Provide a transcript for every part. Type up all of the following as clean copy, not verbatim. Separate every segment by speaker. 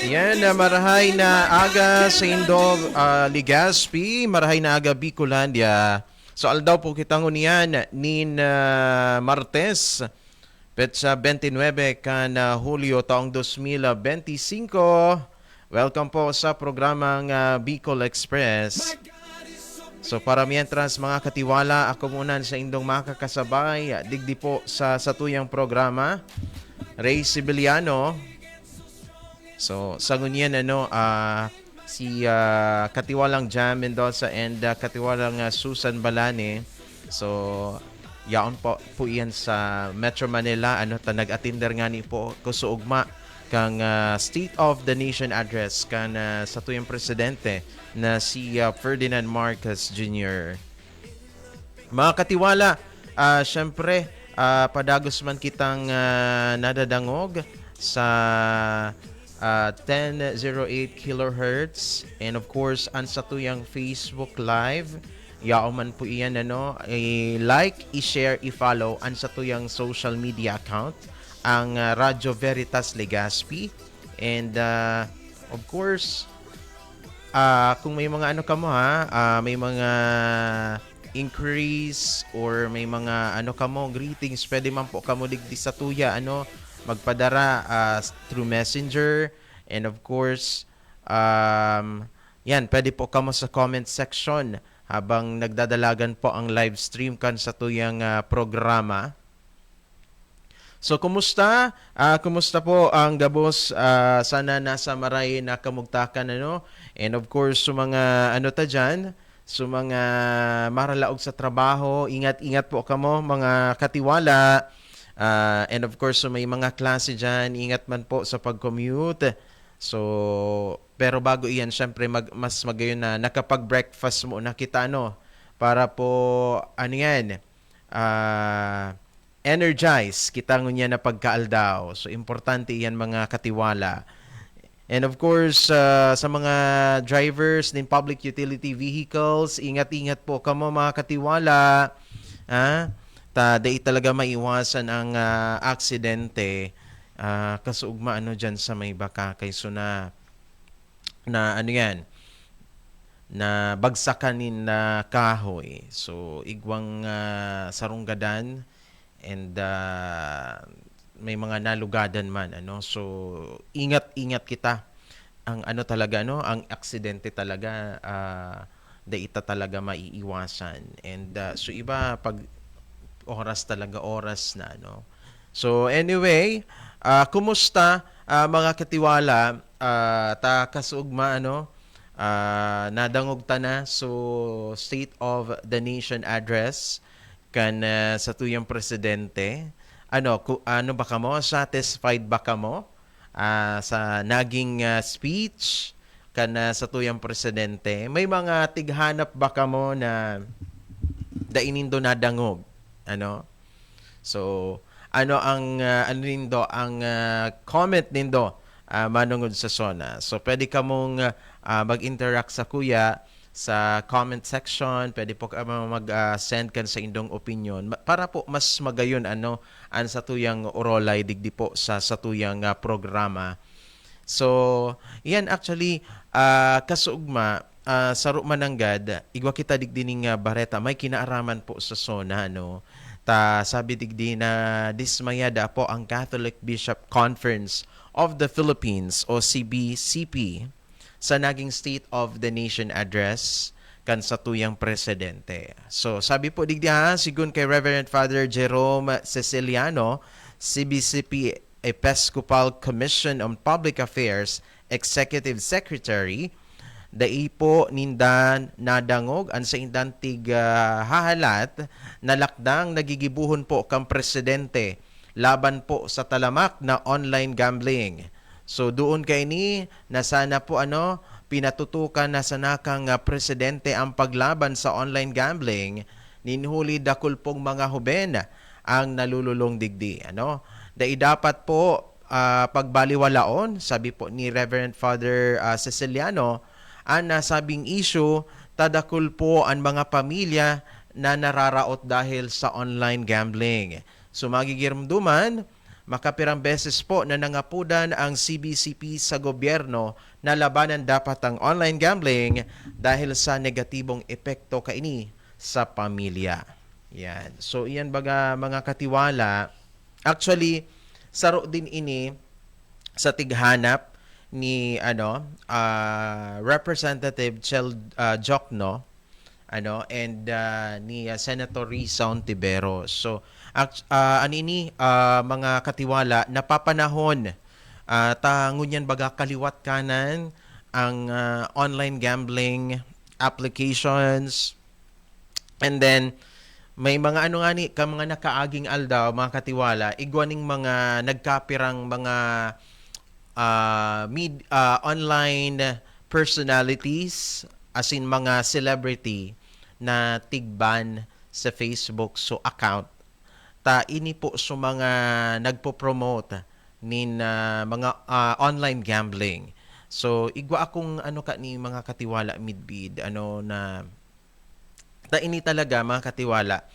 Speaker 1: Yan, marahay na aga sa Indog, Ligaspi, marahay na aga Bicolandia. So aldaw po kitang uniyan nin Martes, petsa 29 kan Hulyo taong 2025. Welcome po sa programang Bicol Express. So para mientras mga katiwala, ako muna sa indong makakasabay, digdi po sa satuyang programa, Ray Sibiliano. So sa ngunyan si Katiwalang Jam Mendoza and Katiwalang Susan Balane. So yaon po iyan sa Metro Manila nag-atinder nga ni po kusuugma kang State of the Nation address kan sa tuyang presidente na si Ferdinand Marcos Jr. Mga katiwala, syempre padagos man kitang nadadangog sa 1008 kilohertz, and of course ang sa tuyang Facebook Live yao man po iyan i-like, i-share, i-follow ang sa tuyang social media account ang Radyo Veritas Legazpi, and of course kung may mga may mga inquiries or may mga greetings, pwede man po kamo digdi sa tuya magpadara through Messenger, and of course yan, pwede po kamo sa comment section habang nagdadalagan po ang live stream kan sa tuyang programa. So kumusta? Kumusta po ang gabos? Sana nasa maray na kamugtakan and of course sa mga ta dyan, sa mga maralaog sa trabaho, ingat-ingat po kamo mga katiwala. And of course, so may mga klase dyan, ingat man po sa pag-commute. So, pero bago iyan, syempre mas magayon na nakapag-breakfast mo na kita, para po, energize kita ngunya na pagkaaldaw. So, importante iyan mga katiwala. And of course, sa mga drivers din public utility vehicles, ingat-ingat po kamo mga katiwala. Dahil talaga maiwasan ang aksidente kasuugma dyan sa may Bakakay. So na na bagsakanin na kahoy. So igwang sarunggadan, and may mga nalugadan man So ingat-ingat kita ang talaga ang aksidente talaga ita talaga maiiwasan. And so iba pag oras na So anyway, kumusta mga katiwala? Ta kasuugma nadangog ta na so State of the Nation address kan sa tuyang presidente. Ano ba kamo? Satisfied ba kamo sa naging speech kan sa tuyang presidente? May mga tighanap ba kamo na dainindo nadangog? So ang comment nindo manungod sa Sona. So pwede ka mong mag-interact sa kuya sa comment section, pwede po ka mag-send kan sa indong opinion para po mas magayon an sa tuyang orolay digdi po sa tuyang programa. So yan actually kasuugma sa Mananggad, igwa kita digdining Bareta, may kinaaraman po sa Sona, sabi digdi na dismayada po ang Catholic Bishop Conference of the Philippines o CBCP sa naging State of the Nation address kan sa tuyang presidente. So sabi po digdi sigun kay Reverend Father Jerome Ceciliano, CBCP Episcopal Commission on Public Affairs Executive Secretary, dai po nindan nadangog an sa indan hahalat na lakdang nagigibuhon po kang presidente laban po sa talamak na online gambling. So doon kay ni na sana po pinatutukan na sa nakang presidente ang paglaban sa online gambling, ninhuli dakul pong mga huben ang nalululong digdi. Dai dapat po pagbaliwalaon, sabi po ni Reverend Father Ceciliano, ang nasabing issue, tadakul po ang mga pamilya na nararaot dahil sa online gambling. So magigiramduman Makapirang beses po na nangapudan ang CBCP sa gobyerno na labanan dapat ang online gambling dahil sa negatibong epekto kaini sa pamilya. Yan. So iyan baga mga katiwala. Actually, saro din ini sa tighanap ni Representative Jokno and ni Senator Risa Ontiveros. So anini mga katiwala napapanahon ngunyan baga kaliwat kanan ang online gambling applications, and then may mga nga ni ka mga nakaaging aldaw mga katiwala igwaning mga nagkapirang mga online personalities, as in mga celebrity na tigban sa Facebook so account. Ta ini po so mga nagpo-promote nin mga online gambling. So igwa akong ni mga katiwala midbid na ta ini talaga mga katiwala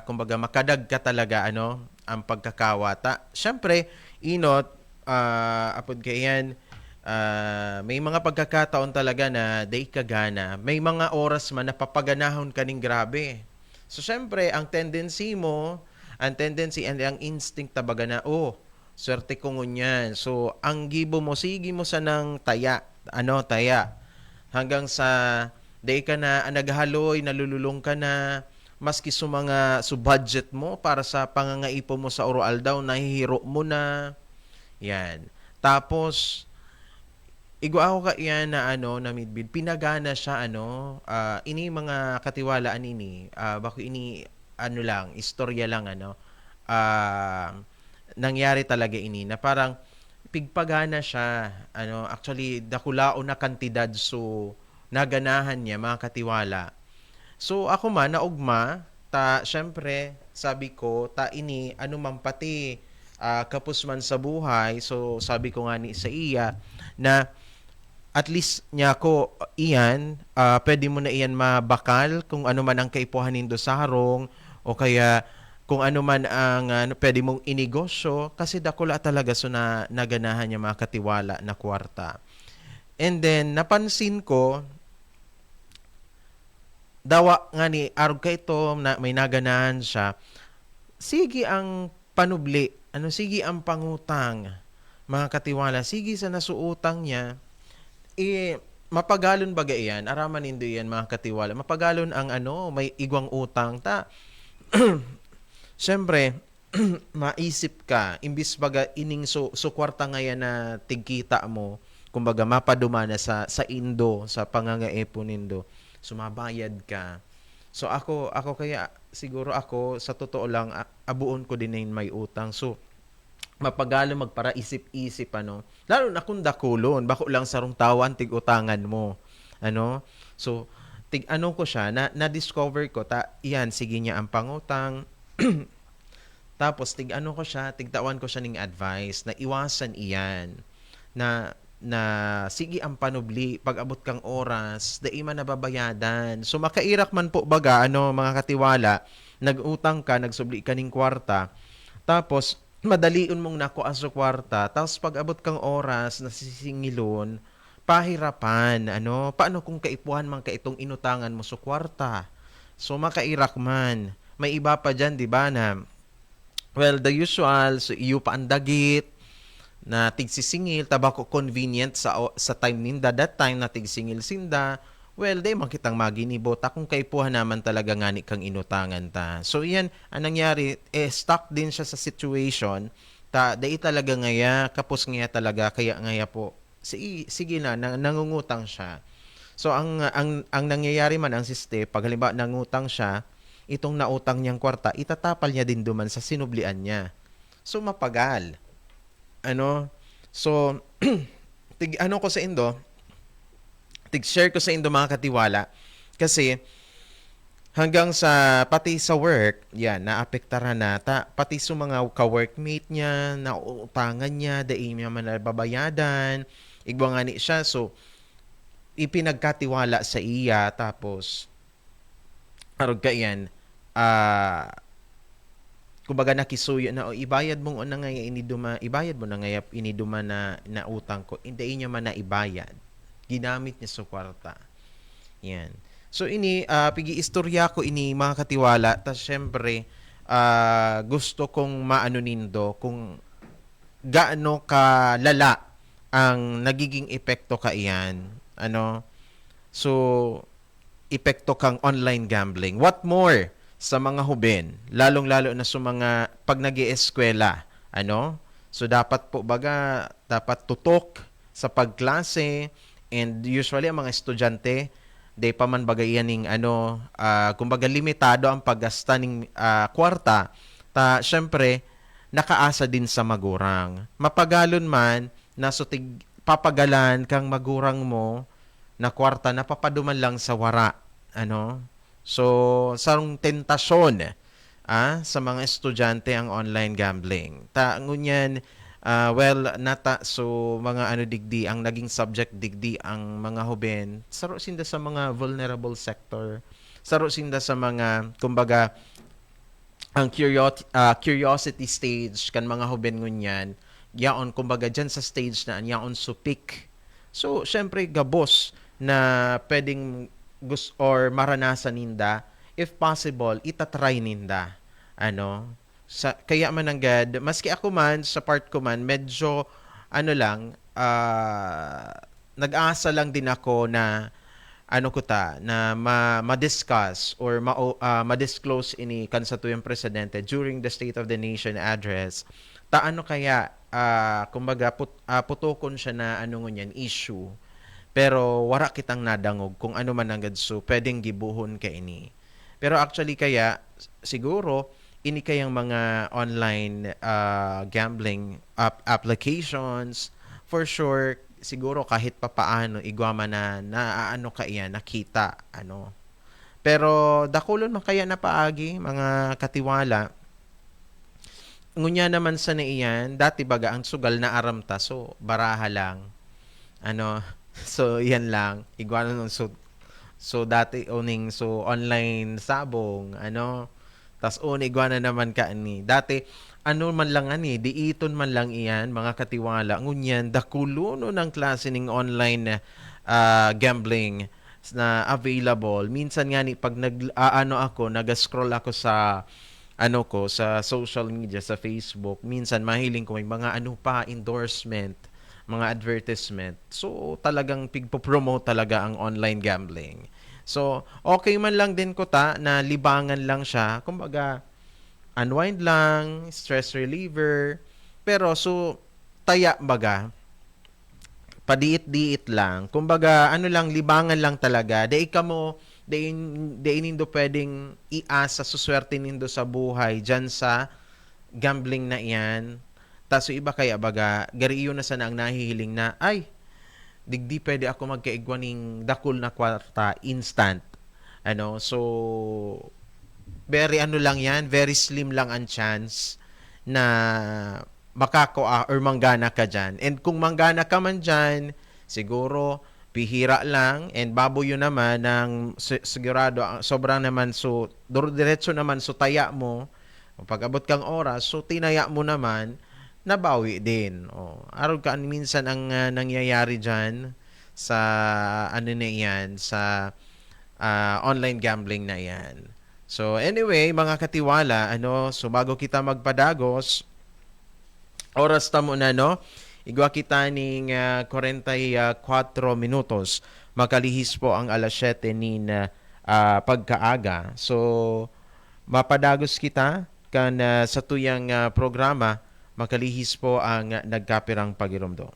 Speaker 1: kumbaga makadag ka talaga ang pagkakawata. Syempre inot apod kayan may mga pagkakataon talaga na day kagana. May mga oras man napapaganahon ka ning grabe. So syempre ang tendency and ang instinct tabaga na swerte ko ngunyan. So ang gibo mo sige mo sa nang taya hanggang sa day ka na naghaloy, nalululong ka na, maski sa mga budget mo para sa pangangaipo mo sa oral daw, nahihiro mo na. Yan. Tapos, igwa ako ka yan na midbid, pinagana siya, ini mga katiwalaan ini, bako ini, istorya lang, nangyari talaga ini, na parang, pigpagana siya, actually, dakulao na kantidad, so, naganahan niya mga katiwala. So ako man naugma syempre sabi ko ini man pati kapos man sa buhay, so sabi ko nga ni sa iya na at least niya ko iyan pwede mo na iyan mabakal kung ano man ang kaipuhan nindo sa harong, o kaya kung ano man ang pwede mong inegosyo, kasi dakula talaga so na naganahan niya mga katiwala na kwarta. And then napansin ko dawa nga ni arog ka ito na may naganahan siya, sige ang panubli, sige ang pangutang mga katiwala, sige sa nasuutang niya, mapagalon baga iyan, araman nindo yan mga katiwala, mapagalon ang may igwang utang syempre maisip ka, imbis baga ining so kwarta ngayon na tigkita mo, kumbaga mapaduma na sa indo, sa pangangaepon nindo, sumabayad ka. So ako kaya siguro ako sa totoo lang abuon ko din may utang. So mapagalo magpara isip-isip lalo na kung dakulon, bako lang sarong tawan tig-utangan mo. So ko siya na discover ko iyan sige niya ang pangutang. Tapos ko siya, tigtawan ko siya ng advice na iwasan iyan, na sige ang panubli pag abot kang oras dai man nababayadan. So makairak man po baga mga katiwala, nagutang ka, nagsubli ka ning kwarta, tapos madalion mong nakuha sa kwarta, tapos pag abot kang oras nasisingilon, pahirapan paano kung kaipuhan man ka itong inutangan mo sa kwarta. So makairak man. May iba pa diyan, di ba, na the usual, so iyo pa ang dagit na tigsisingil, tabako convenient sa time ninda, that time na tigsingil sinda, day makitang maginibota kung kaipuhan naman talaga ngani kang inutangan ta. So iyan, ang nangyari, stuck din siya sa situation, dai talaga ngaya, kapos ngaya talaga, kaya ngaya po, sige na, nangungutang siya. So ang nangyayari man ang siste, pag halimbawa nangutang siya, itong nautang niyang kwarta, itatapal niya din duman sa sinublian niya. So mapagal. So ko sa indo, share ko sa indo mga katiwala, kasi hanggang sa pati sa work yan naapektaran pati sa mga ka-workmate niya, nauutangan niya, dai niya man babayadan, igwa nga ni siya, so ipinagkatiwala sa iya, tapos arog ka yan kumbaga nakisuyo na, o ibayad mo na nga iniduma, ibayad mo na nga iniduma na utang ko, hindi niya man na ibayad. Ginamit niya sa kwarta. Yan. So ini pigi istorya ko ini mga katiwala, tas syempre gusto kong maano nindo kung gaano kalala ang nagiging epekto ka iyan. Ano? So epekto kang online gambling. What more sa mga huben, lalong-lalo na sa mga pag nag-ieskwela, ano? So dapat po baga dapat tutok sa pagklase, and usually ang mga estudyante day pa man bagay yaning ano, kumbaga limitado ang paggasta ning kwarta, ta syempre nakaasa din sa magurang. Mapagalon man nasutig papagalan kang magurang mo na kwarta na papaduman lang sa wara, ano? So sarong tentasyon sa mga estudyante ang online gambling. Ta ngunyan well nata so mga ano digdi ang naging subject digdi ang mga huben, saro sinda sa mga vulnerable sector, saro sinda sa mga kumbaga ang curiosity stage kan mga huben ngunyan, yaon kumbaga dyan sa stage na yaon supik. So syempre gabos na pwedeng or maranasan ninda, if possible itatry ninda, ano, kaya man anggad, maski ako man sa part ko man medyo ano lang, nag-aasa lang din ako na ano ko ta na ma-discuss or ma-disclose ini kansa tuyong presidente during the State of the Nation address, ta ano kaya kumbaga putokon siya na ano ngunyan issue, pero wara kitang nadangog kung ano man ang gadso pwedeng gibuhon ka ini. Pero actually kaya siguro ini kayang mga online gambling applications, for sure siguro kahit papaano igwama na ano ka iyan nakita, ano. Pero dakulon man kaya na paagi mga katiwala. Ngunya naman sa naiyan, dati baga ang sugal na aramta, so baraha lang, ano. So yan lang igwano nun, so dati oning so online sabong, ano, tas igwana naman ka ni dati ano man lang ani diiton man lang iyan mga katiwala, ngunyan dakulo ng klase ning online gambling na available. Minsan nga ni pag ano ako nag-scroll ako sa ano ko sa social media sa Facebook, minsan mahiling ko may mga ano pa endorsement, mga advertisement. So talagang pigpo-promote talaga ang online gambling. So okay man lang din ko ta na libangan lang siya, kumbaga unwind lang, stress reliever, pero so taya baga padiit-diit lang. Kumbaga ano lang, libangan lang talaga. Dai ka mo dai nindo pwedeng iasa suswerte nindo sa buhay diyan sa gambling na iyan. Taso iba kaya baga gariyo na sana ang nahihiling na ay digdi pwede ako magkaigwaning dakul na kwarta instant, ano. So very ano lang yan, very slim lang ang chance na makako or manggana ka dyan. And kung manggana ka man dyan, siguro pihira lang, and baboy yun naman ng sigurado sobrang naman, so diretso naman, so taya mo pag abot kang oras, so tinaya mo naman, nabawi din. Araw ka minsan ang nangyayari dyan sa ano na yan, sa online gambling na yan. So anyway, mga katiwala, ano, so bago kita magpadagos, oras tamo na, no? Igwa kita ning 44 minutos. Makalihis po ang alas 7 nin pagkaaga. So mapadagos kita kan sa tuyang programa, makalihis po ang nagkapirang pagirumdom.